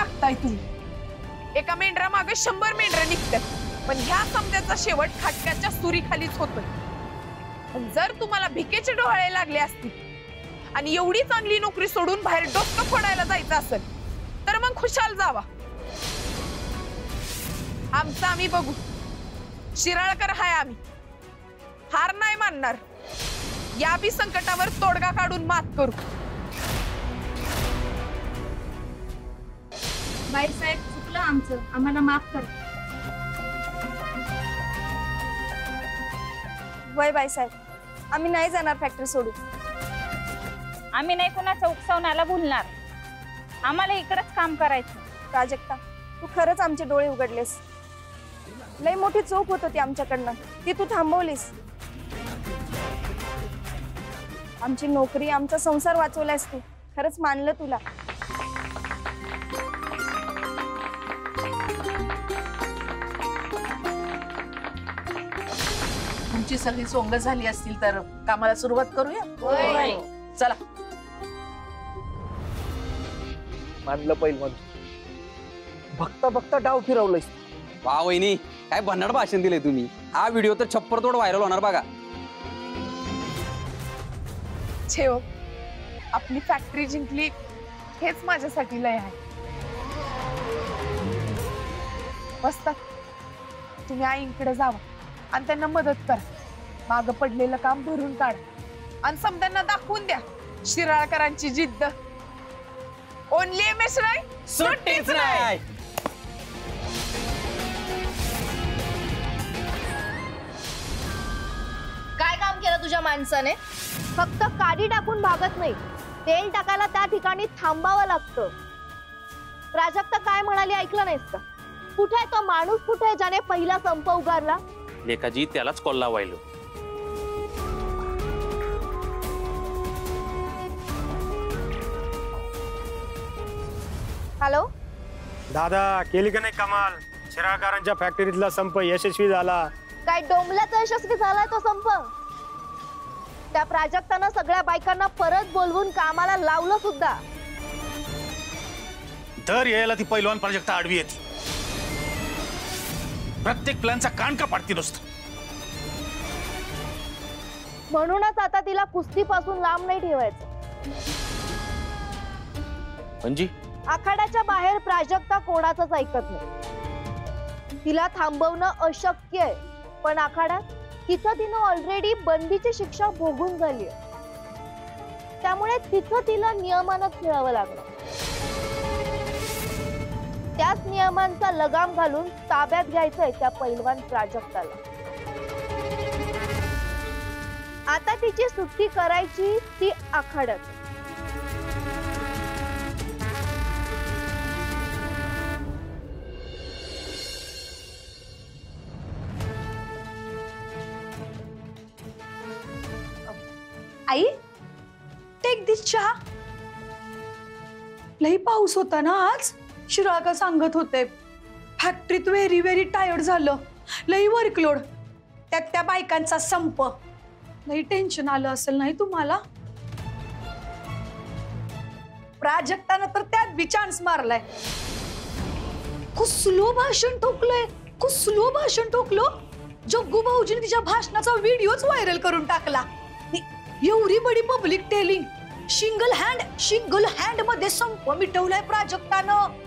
टाकताय तुम्ही। एका मेंढरा मागे 100 मेंढरं निघतात, पण ह्या समजाचा शेवट खाटक्याच्या सुरीखालीच होतोय। पण जर तुम्हाला भिकेचे डोहाळे लागले असतील आणि एवढी चांगली नोकरी सोडून बाहेर डोकं फोडायला जायचं असेल तर मग खुशाल जावा। आमचं आम्ही बघू, शिराळकर हाय आम्ही, हार नाही मानणार। या बी संकटावर तोडगा काढून मात करू। बाईसाहेब चुकलं आमचं, आम्हाला माफ कर। वय बाईसाहेब, आम्ही नाही जाणार फॅक्टरी सोडून। आम्ही नाही कोणाचा उकसावण्याला भूलणार, आम्हाला इकडेच काम करायचं। प्राजक्ता, तू खरंच आमचे डोळे उघडलेस। लई मोठी चूक होत होती आमच्याकडनं, ती तू थांबवलीस। आमची नोकरी, आमचा संसार वाचवलायस तू, खरंच मानलं तुला। तुमची सगळी सोंग झाली असतील तर कामाला सुरुवात करूया। चला। मानलं पहिलं, बघता बघता डाव फिरवलंयस। वा वहिनी, काय भन्नाट भाषण दिले तुम्ही। हा व्हिडिओ तर छप्परतोड व्हायरल होणार बघा। छेव, आपली फॅक्टरी जिंकली हेच माझ्यासाठी लय आहे। बसतात, तुम्ही आईंकडे जावा आणि त्यांना मदत करा। मागं पडलेलं काम भरून काढा आणि समद्यांना दाखवून द्या शिराळकरांची जिद्द। ओनली एमएस राय, सुट्टीच नाही। काय काम केलं तुझ्या माणसाने? फक्त काडी टाकून भागत नाही, तेल टाकायला त्या ठिकाणी थांबावं लागतं। प्राजक्ता काय म्हणाली ऐकलं नाहीस का? कुठे आहे तो माणूस, कुठे आहे ज्याने पहिला संप उगारला? लेखाजी त्यालाच कोल्हा वाहिलं। हॅलो दादा, केली का नाही कमाल? शिराळकरांच्या फॅक्टरीतला संप यशस्वी झाला। काय डोंबल्याचा यशस्वी झालाय तो संप? त्या प्राजक्तानं सगळ्या बायकांना परत बोलवून कामाला लावलं सुद्धा। दर यायला ती पैलवान प्राजक्ता आडवी येते, प्रत्येक प्लॅनचा कान का पाडती नुसतं। म्हणूनच आता तिला कुस्तीपासून लांब नाही ठेवायचं। म्हणजे आखाड्याच्या बाहेर प्राजक्ता कोणाचंच ऐकत नाही। तिला थांबवणं अशक्य आहे, पण आखाड्यात तिनं ऑलरेडी बंदीची शिक्षा भोगून झाली आहे, त्यामुळे तिला नियमानं खेळावं लागलं। त्याच नियमांचा लगाम घालून ताब्यात घ्यायचंय त्या पैलवान प्राजक्ताला। आता तिची सुट्टी करायची ती आखाड्यात। आई, टेक दिस चहा। लई पाऊस होता ना आज, शिराळकर सांगत होते फॅक्टरीत व्हेरी व्हेरी टायर्ड झालं, लई वर्कलोड, त्यात त्या बायकांचा संप, लई टेन्शन आलं असेल नाही तुम्हाला? प्राजक्तानं तर त्यात बी चान्स मारलाय। कुसलो भाषण ठोकलंय, कुसलो भाषण ठोकलं। जग्गू भाऊजीने तिच्या भाषणाचा व्हिडिओच व्हायरल करून टाकला। एवढी बडी पब्लिक टेलिंग, सिंगल हँड मध्ये संप मिटवलाय प्राजक्तानं।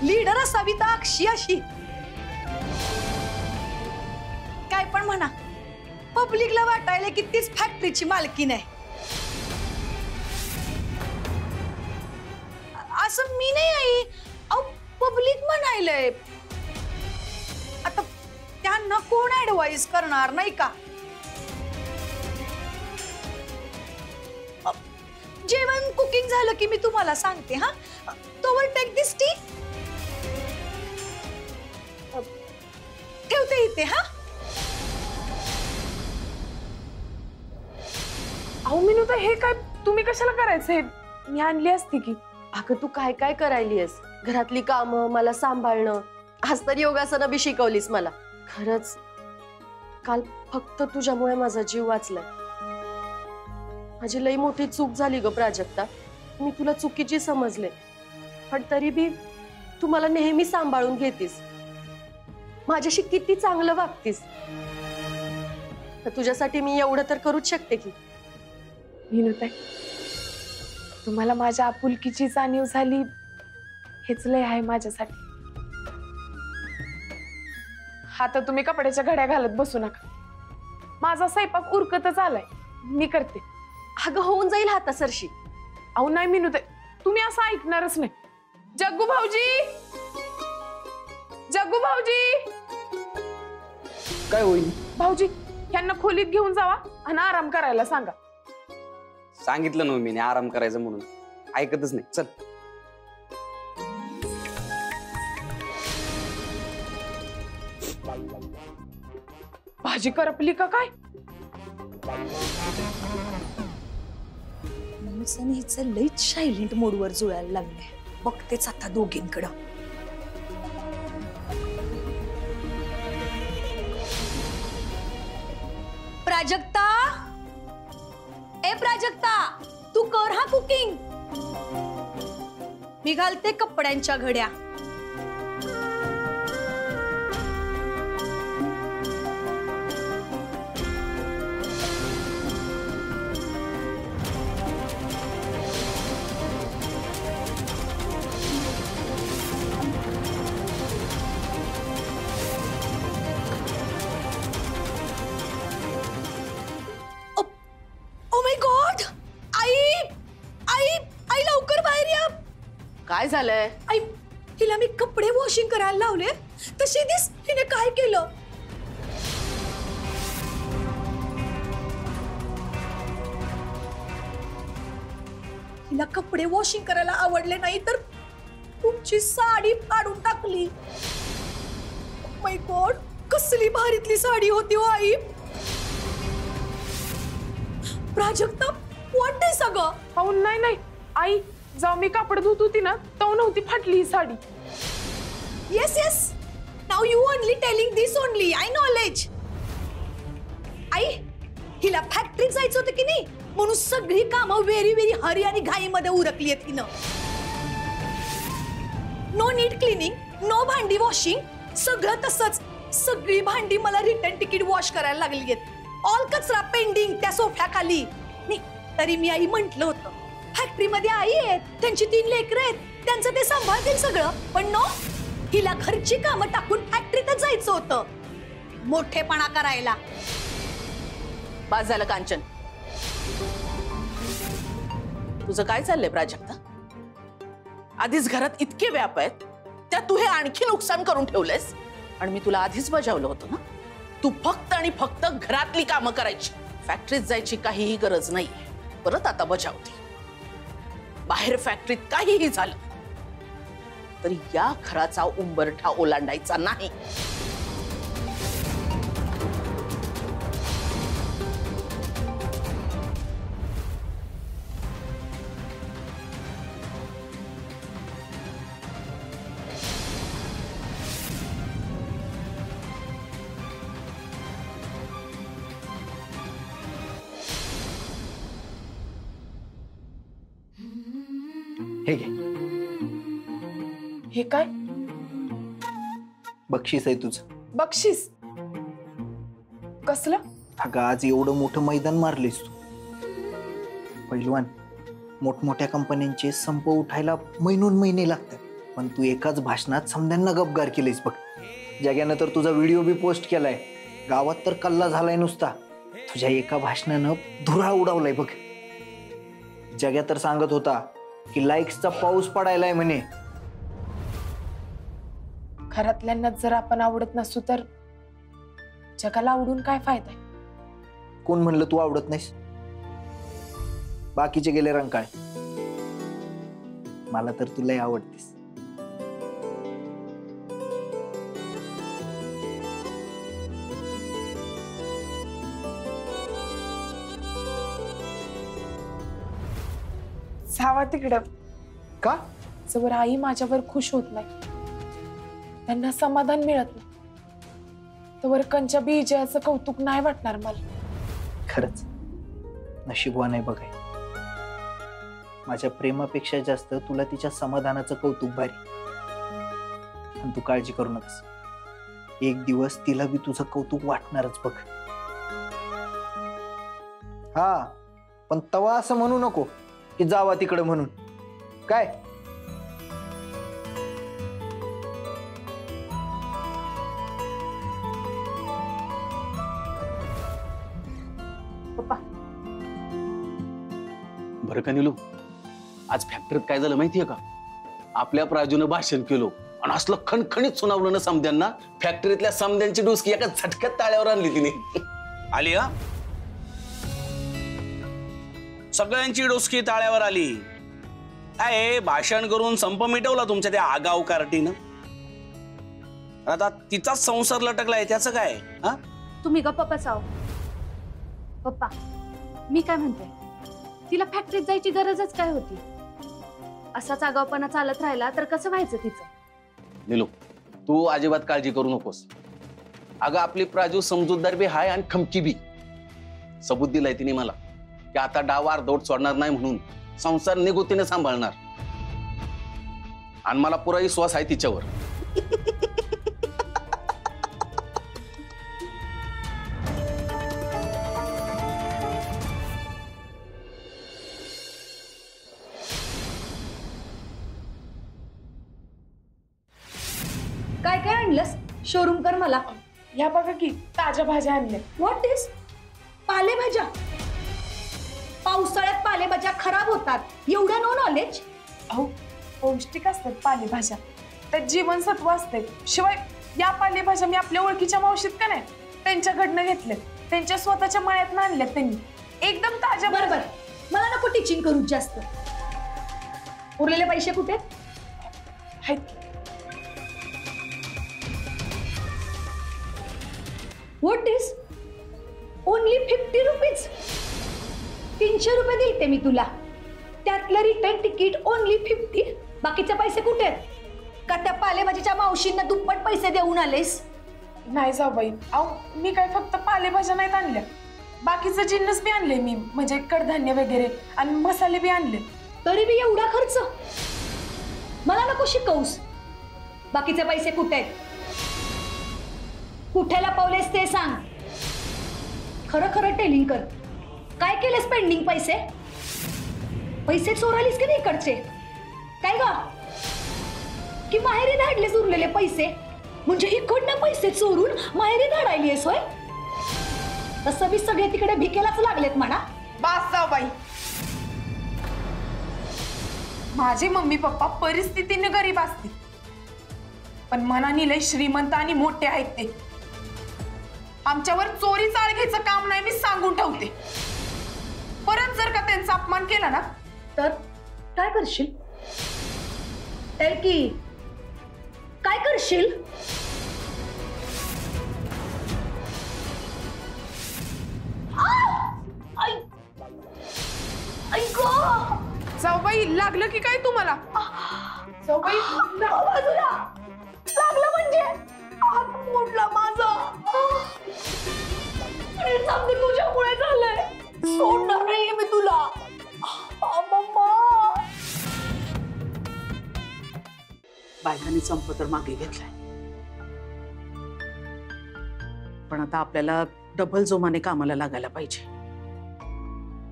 लीडर असावी तर अक्षी अशी। काय पण म्हणा, पब्लिकला वाटायला की तीच फॅक्टरीची मालकीण आहे। असं मी नाही आई, पब्लिक म्हणायलंय। आता त्यांना कोण ऍडवाइस करणार नाही का? जेवण कुकिंग झालं की मी तुम्हाला सांगते। हा, तोवर टेक दिस टी, ठेवते इथे। हा, अहो मीनू, तर हे काय तुम्ही कशाला करायचंय? मी आणली असती की। अगं तू काय काय करायलीस? घरातली कामं, मला सांभाळणं, आज तर योगासनं बी शिकवलीस मला। खरंच काल फक्त तुझ्यामुळे माझा जीव वाचलाय। माझी लई मोठी चूक झाली ग प्राजक्ता, मी तुला चुकीची समजले। पण तरी बी तू मला नेहमी सांभाळून घेतीस, माझ्याशी किती चांगलं वागतीस. तर तुझ्यासाठी मी एवढं तर करूच शकते की. विनुताई, तुम्हाला माझ्या आपुलकीची जाणीव झाली हेच लय आहे माझ्यासाठी. आता तुम्ही कपड्याच्या घड्या घालत बसू नका. माझा स्वयंपाक उरकतच आलाय, मी करते. अगं होऊन जाईल हाता सरशी. अहो नाही विनुताई, तुम्ही असं ऐकणारच नाही. जग्गू भाऊजी, जग्गू भाऊजी. काय होईल? भाऊजी, यांना खोलीत घेऊन जावा आणि आराम करायला सांगा. सांगितलं ना मी आराम करायचं म्हणून, ऐकतच नाही. चल. भाजी करपली का काय? हिचं लईच सायलेंट मोडवर जुळायला लागले. बघतेच आता दोघींकडं. प्राजक्ता, ए प्राजक्ता, तू कर हा कुकिंग. मी घालते कपड्यांच्या घड्या. काय झालंय? आई, हिला मी कपडे वॉशिंग करायला लावले, तशी दिस हिने काय केलं. हिला कपडे वॉशिंग करायला आवडले नाही तर तुमची साडी फाडून टाकली. माय गॉड, कसली भारीतली साडी होती हो आई. प्राजक्ता, व्हॉट दिस अगं? अहो नाही नाही आई, जाऊ मी कापड धुत होती ना तो नव्हती फाटली ही साडी. Yes yes, now you only telling this only. I knowledge. आई, हिला फॅक्टरीत जायचं होतं की नाही, म्हणून सगळी कामं व्हेरी व्हेरी हरी आणि घाईमध्ये उरकली आहेत हिनं. नो नीट क्लिनिंग, नो भांडी वॉशिंग, सगळं तसंच. सगळी भांडी मला रिटर्न तिकीट वॉश करायला लागली आहेत. ऑल कचरा पेंडिंग त्या सोफ्याखाली. तरी मी आई म्हंटल होतं, फॅक्टरीमध्ये आई आहेत, त्यांची 3 लेकरं आहेत, त्यांचं ते सांभाळतील सगळं. पण नो, हिला घरची कामं टाकून फॅक्टरीतच जायचं होतं मोठेपणा करायला. बस झालं कांचन. तुझं काय चाललंय प्राजक्ता? आधीच घरात इतके व्याप आहेत, त्यात तू हे आणखी नुकसान करून ठेवलंयस. आणि मी तुला आधीच बजावलं होतं ना, तू फक्त आणि फक्त घरातली कामं करायची, फॅक्टरीत जायची काहीही गरज नाही. परत आता बजावते. बाहेर फॅक्टरीत काहीही झालं तरी या घराचा उंबरठा ओलांडायचा नाही. हे घे. हे काय? बक्षीस आहे तुझं. बक्षीस? कसलं? अगं आज एवढं मोठं मैदान मारलीस तू. पहिलवान, मोठमोठ्या कंपन्यांचे संप उठायला महिने लागतात, पण तू एकाच भाषणात समद्यांना गपगार केलीस बघ. जग्यानं तर तुझा व्हिडिओ बी पोस्ट केलाय, गावात तर कल्ला झालाय नुसता. तुझ्या एका भाषणानं धुराळ उडवलाय बघ. जग्या तर सांगत होता की लाईक्सचा पाऊस पडायलाय म्हणे. घरातल्यांना जर आपण आवडत नसू तर जगाला आवडून काय फायदा? कोण म्हणलं तू आवडत नाहीस? बाकीचे गेले रंकाळे, मला तर तुलाही आवडतेस. जावा तिकडं. का? जवळ आई माझ्यावर खुश होत नाही, त्यांना समाधान मिळत नाही, तवर कंच्या विजयाचं कौतुक नाही वाटणार मला. खरंच नशीबवान आहे बघाय. माझ्या प्रेमापेक्षा जास्त तुला तिच्या समाधानाचं कौतुक भारी. आणि तू काळजी करू नकोस, एक दिवस तिला बी तुझं कौतुक वाटणारच बघ. हा, पण तवा असं म्हणू नको की जावा तिकडे म्हणून. काय पप्पा, बरं का निलू, आज फॅक्टरीत काय झालं माहितीये का? आपल्या प्राजूनं भाषण केलं आणि असलं खणखणीत सुनावलं ना समद्यांना, फॅक्टरीतल्या समद्यांची डुसकी एका झटक्यात ताळ्यावर आणली तिने. आली हा, सगळ्यांची डोसकी ताळ्यावर आली. काय भाषण करून संप मिटवला तुमच्या त्या आगाऊ कार्टीनं. आता तिचाच संसार लटकलाय, त्याचं काय? हा, तुम्ही गप्पा बसाव. पप्पा, मी काय म्हणते, तिला फॅक्टरीत जायची गरजच काय होती? असाच आगाऊपणा चालत राहिला तर कसं व्हायचं तिचं? निलू, तू अजिबात काळजी करू नकोस. अगं आपली प्राजू समजूतदार बी हाय आणि खमकी बी. सबूत दिलाय तिने मला की आता डाव अर्धवट सोडणार नाही, म्हणून संसार निगुतीने सांभाळणार. आणि मला पुरा विश्वास आहे तिच्यावर. काय काय आणलंस? शोरूम कर मला. या बघा की ताज्या भाज्या आणल्या. What is? पालेभाज्या? पावसाळ्यात पालेभाज्या खराब होतात, एवढं नो नॉलेज? अहो, पौष्टिक असतात पालेभाज्या, त्यात जीवनसत्व असते. शिवाय या पालेभाज्या मी आपल्या ओळखीच्या मावशीत का नाही त्यांच्याकडनं घेतल्या, त्यांच्या स्वतःच्या मळ्यातनं आणल्यात त्यांनी. एकदम ताज्या. बरोबर, मला नको टीचिंग करू जास्त. उरलेले पैसे कुठे आहेत? What is? Only 50 rupees? 300 रुपये दिलते मी तुला, त्यातलं रिटर्न तिकीट ओनली 50. बाकीचे पैसे कुठे आहेत? का त्या पालेभाजीच्या मावशींना दुप्पट पैसे देऊन आलेस? नाही जाऊ बाई, अहो मी काय फक्त पालेभाज्या नाहीत आणल्या, बाकीचं जिन्नस बी आणले मी, म्हणजे कडधान्य वगैरे आणि मसाले बी आणले. तरी बी एवढा खर्च? मला नको शिकवूस. बाकीचे पैसे कुठे आहेत? कुठे लपवलेस ते सांग. खरं खरं टेलिंग कर. काय केलेस पेंडिंग पैसे? पैसे चोरालीस की नाही इकडचे? काय ग, की माहेरी धाडलेस उरलेले पैसे? म्हणजे इकडनं पैसे चोरून माहेरी धाडायलीस होय? तसं बी सगळे तिकडे भिकेलाच लागलेत म्हणा. बास जाऊ बाई, माझे मम्मी पप्पा परिस्थितीने गरीब असतील, पण मनाने लय श्रीमंत आणि मोठे आहेत ते. आमच्यावर चोरी चाळ घ्यायचं काम नाही, मी सांगून ठेवते. परत जर का त्यांचा अपमान केला ना तर काय करशील? टेल की, काय करशील? जाऊबाई, लागलं की काय तुम्हाला? जाऊबाई, बाजूला लागलं म्हणजे हात मोडला माझा. तुझ्यामुळे झालंय, सोडणार नाहीये मी तुला. बायकांनी संप तर मागे घेतलाय, पण आता आपल्याला डबल जोमाने कामाला लागायला पाहिजे.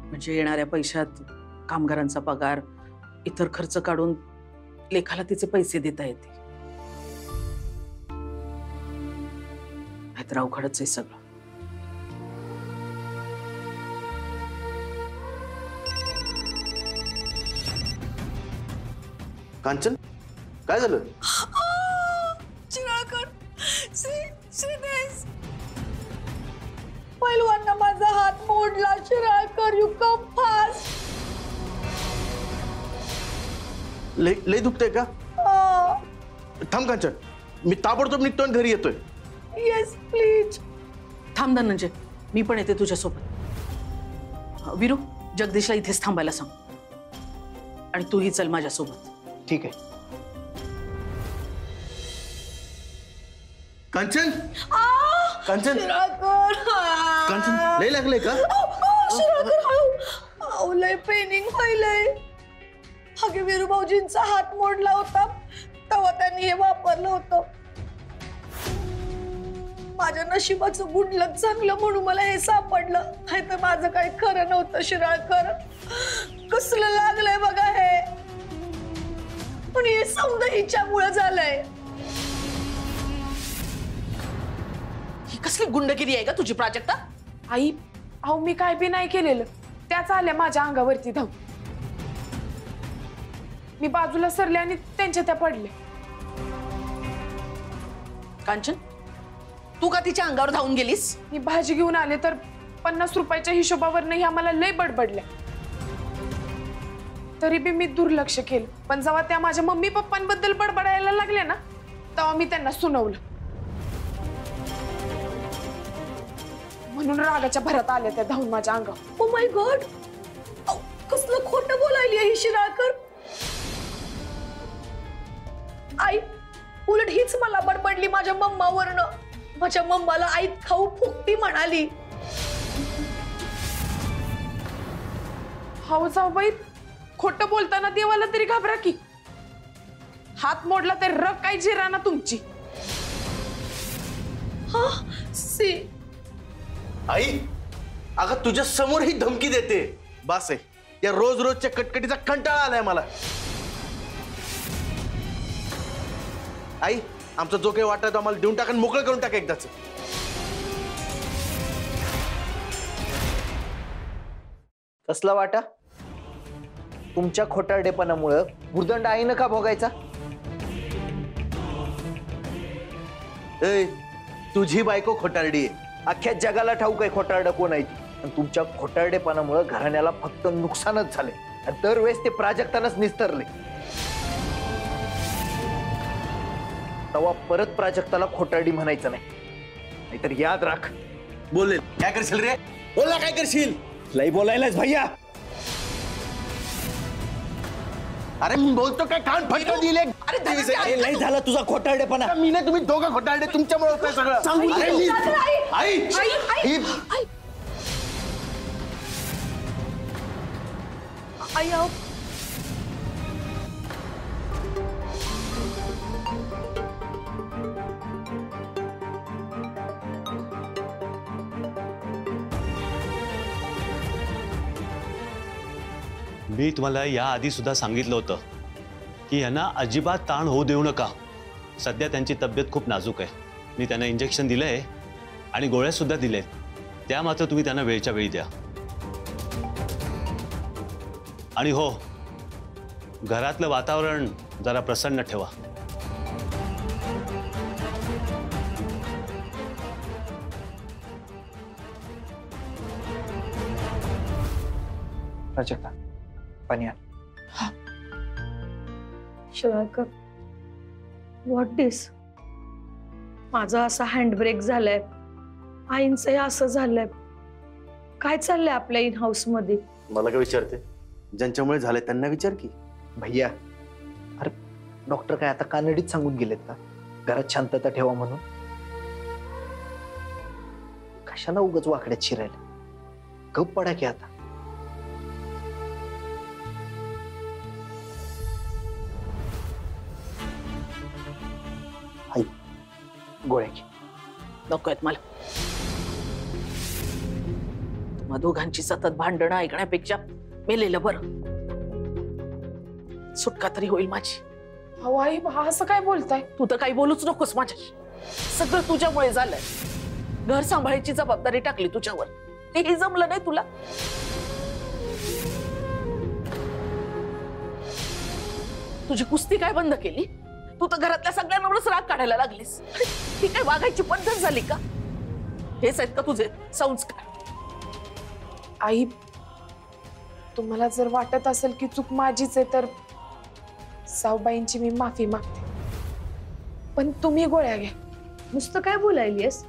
म्हणजे येणाऱ्या पैशात कामगारांचा पगार, इतर खर्च काढून लेखाला तिचे पैसे देता येते. नाहीतर अवघडच आहे सगळं. कांचन, काय झालं? पैलवांना माझा हात मोडला. Shiralkar, you come fast. लय दुखतंय का? थांब कांचन, मी ताबडतोब निघतोय आणि घरी येतोय. Yes please. थांब धनंजय, मी पण येते तुझ्यासोबत. विरू, जगदीशला इथेच थांबायला सांग आणि तूही चल माझ्यासोबत. ठीक आहे. कांचन, कांचन, कांचन, लय लागलंय का? लय पेनिंग व्हायलंय. मागे वीरू भाऊजींचा हात मोडला होता तेव्हा त्यांनी हे वापरलं होतं. माझ्या नशिबाचं गुडलक चांगलं म्हणून मला हे सापडलं, नाही तर माझं काही खरं नव्हतं. शिराळकर, कसलं लागलंय बघा हे, पण हे समजा हिच्यामुळे झालंय. ही कसली गुंडगिरी आहे का तुझी प्राजक्ता? आई, अहो मी काय बी नाही केलेलं, त्याच आल्या माझ्या अंगावरती धाव. मी बाजूला सरले आणि त्यांच्या त्या पडले. कांचन, तू का तिच्या अंगावर धावून गेलीस? मी भाजी घेऊन आले तर 50 रुपयाच्या हिशोबावर नाही आम्हाला लय बडबडल्या. तरी बी मी दुर्लक्ष केलं, पण जेव्हा त्या माझ्या मम्मी पप्पांबद्दल बडबडायला लागल्या ना तेव्हा मी त्यांना सुनावलं. म्हणून रागाच्या भरात आल्या त्या धावून माझ्या अंगावर. ओ माय गॉड, कसलं खोटं बोलायली ही शिराळकर. आई, उलट हीच मला बडबडली माझ्या मम्मावरनं. माझ्या मम्माला आई खाऊ फुकटी म्हणाली. हाव जाऊ बाई, खोटं बोलताना देवाला तरी घाबरा की. हात मोडला तर रग काय जिरा ना तुमची. हा सी आई, अगं तुझ्या समोर ही धमकी देते. बास आहे, या रोज रोजच्या कटकटीचा कंटाळा आलाय मला. आई, आमचा जो काही वाटा तो आम्हाला देऊन टाका, मोकळं करून टाका एकदाच. कसला वाटा? तुमच्या खोटारडेपणामुळं भुर्दंड आईनं का भोगायचा? तुझी बायको खोटारडी आहे. अख्ख्या जगाला ठाऊक आहे खोटारडं कोण आहे ती. आणि तुमच्या खोटारडेपणामुळं घराण्याला फक्त नुकसानच झाले. आणि दरवेळेस ते प्राजक्तानंच निस्तरले. तेव्हा परत प्राजक्ताला खोटारडी म्हणायचं नाही, नाहीतर याद राख. बोलेल काय करशील रे? बोला काय करशील? लई बोलायलाच भैया. अरे मी बोलतो काय, कान फटका दिले. अरे लई झाला तुझा खोटारडेपणा. मी नाही, तुम्ही दोघं खोटारडे, तुमच्यामुळे होतंय सगळं. आई आओ. मी तुम्हाला या आधी सुद्धा सांगितलं होतं की यांना अजिबात ताण होऊ देऊ नका. सध्या त्यांची तब्येत खूप नाजूक आहे. मी त्यांना इंजेक्शन दिलंय आणि गोळ्या सुद्धा दिलेत. त्या मात्र तुम्ही त्यांना वेळच्या वेळी द्या. आणि हो, घरातलं वातावरण जरा प्रसन्न ठेवा. प्राजक्ता, पाणी आण. शिराळकर, व्हॉट दिस? माझा असा हँडब्रेक झालाय, आईंचं असं झालंय. काय चाललंय आपल्या इन हाऊस मध्ये? मला काय विचारते? ज्यांच्यामुळे झालंय त्यांना विचार की. भैया, अरे डॉक्टर काय आता कानडीत सांगून गेलेत का घरात शांतता ठेवा म्हणून? कशाला उगाच वाकड्यात शिरायला? गप पडा की आता. आई, गोळ्या घे. नको आहेत मला. तुम्हा दोघांची सतत भांडणं ऐकण्यापेक्षा मेलेलं बरं. सुटका तरी होईल माझी. अहो आई, असं काय बोलताय? तू तर काही बोलूच नकोस माझ्याशी. सगळं तुझ्यामुळे झालंय. घर सांभाळायची जबाबदारी टाकली तुझ्यावर, तेही जमलं नाही तुला. तुझी कुस्ती काय बंद केली? तू तर घरातल्या सगळ्यांवरच राग काढायला लागलीस. ही काय वागायची पद्धत झाली का? हेच आहेत का तुझे संस्कार? आई, तुम्हाला जर वाटत असेल की चूक माझीच आहे तर साऊबाईंची मी माफी मागते. पण तुम्ही गोळ्या घ्या. नुसतं काय बोलायलीस?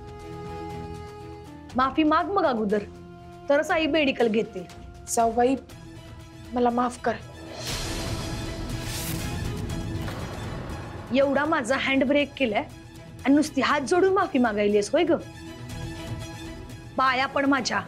माफी माग मग अगोदर, तरच आई मेडिकल घेते. साऊबाई, मला माफ करा. एवढा माझा हँड ब्रेक केलाय आणि नुसती हात जोडून माफी मागायलीस होय ग? पाया पण माझ्या.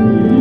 ग